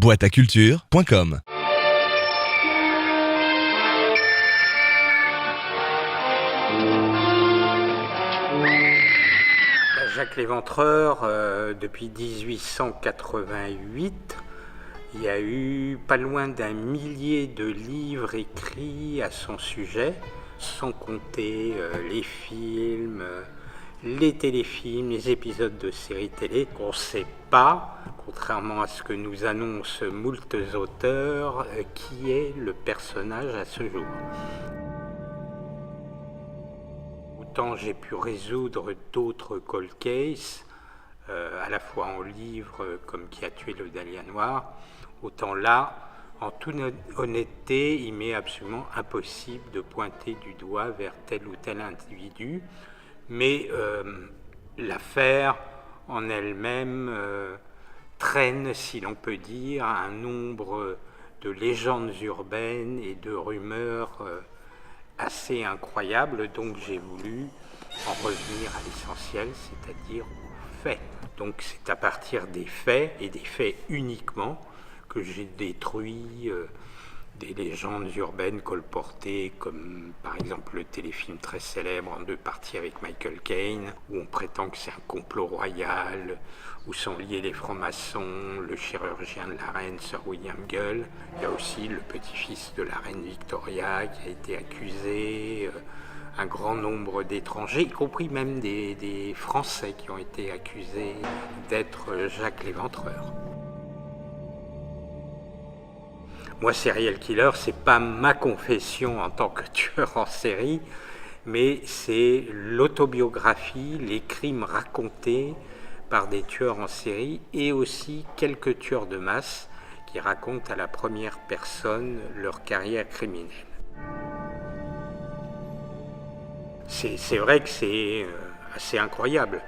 boîteaculture.com. Jacques l'Éventreur, depuis 1888, il y a eu pas loin d'1 millier de livres écrits à son sujet, sans compter les films, les téléfilms, les épisodes de séries télé qu'on ne sait pas, contrairement à ce que nous annoncent moultes auteurs, qui est le personnage à ce jour. Autant j'ai pu résoudre d'autres cold cases, à la fois en livre comme Qui a tué le Dahlia noir, autant là, en toute honnêteté, il m'est absolument impossible de pointer du doigt vers tel ou tel individu, mais l'affaire en elle-même traîne, si l'on peut dire, un nombre de légendes urbaines et de rumeurs assez incroyable, donc j'ai voulu en revenir à l'essentiel, c'est-à-dire aux faits. Donc c'est à partir des faits, et des faits uniquement, que j'ai détruit des légendes urbaines colportées, comme par exemple le téléfilm très célèbre en 2 parties avec Michael Caine, où on prétend que c'est un complot royal, où sont liés les francs-maçons, le chirurgien de la reine, Sir William Gull. Il y a aussi le petit-fils de la reine Victoria qui a été accusé, un grand nombre d'étrangers, y compris même des Français qui ont été accusés d'être Jacques l'Éventreur. Moi, serial killer, c'est pas ma confession en tant que tueur en série, mais c'est l'autobiographie, les crimes racontés par des tueurs en série et aussi quelques tueurs de masse qui racontent à la première personne leur carrière criminelle. C'est vrai que c'est assez incroyable,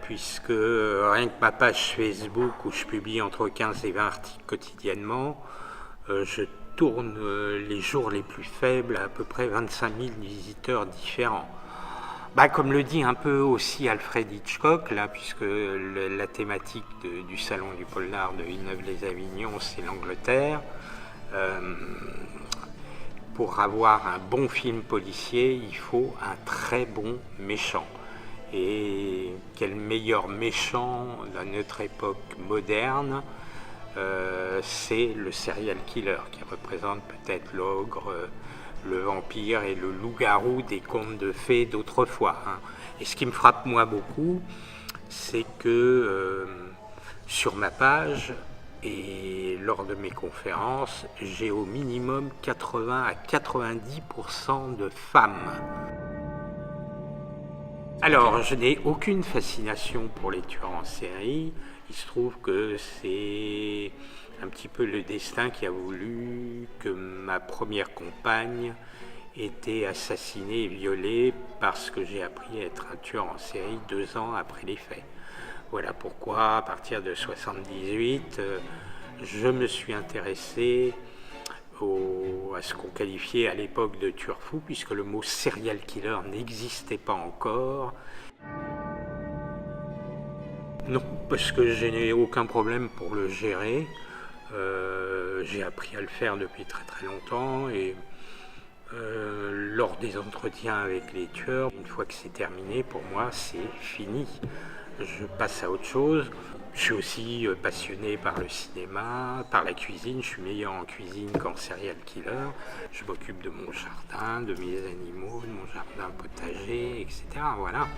puisque rien que ma page Facebook où je publie entre 15 et 20 articles quotidiennement, je tourne les jours les plus faibles à peu près 25 000 visiteurs différents. Comme le dit un peu aussi Alfred Hitchcock, là, puisque la thématique du Salon du Polar de Villeneuve-les-Avignon, c'est l'Angleterre. Pour avoir un bon film policier, il faut un très bon méchant. Et quel meilleur méchant dans notre époque moderne, c'est le serial killer qui représente peut-être l'ogre, le vampire et le loup-garou des contes de fées d'autrefois. Et ce qui me frappe moi beaucoup, c'est que sur ma page et lors de mes conférences, j'ai au minimum 80 à 90% de femmes. Alors, je n'ai aucune fascination pour les tueurs en série. Il se trouve que c'est un petit peu le destin qui a voulu que ma première compagne était assassinée et violée parce que j'ai appris à être un tueur en série 2 ans après les faits. Voilà pourquoi, à partir de 1978, je me suis intéressé à ce qu'on qualifiait à l'époque de tueur fou, puisque le mot serial killer n'existait pas encore. Non, parce que je n'ai aucun problème pour le gérer. J'ai appris à le faire depuis très très longtemps et lors des entretiens avec les tueurs, une fois que c'est terminé, pour moi c'est fini. Je passe à autre chose. Je suis aussi passionné par le cinéma, par la cuisine. Je suis meilleur en cuisine qu'en serial killer. Je m'occupe de mon jardin, de mes animaux, de mon jardin potager, etc. Voilà.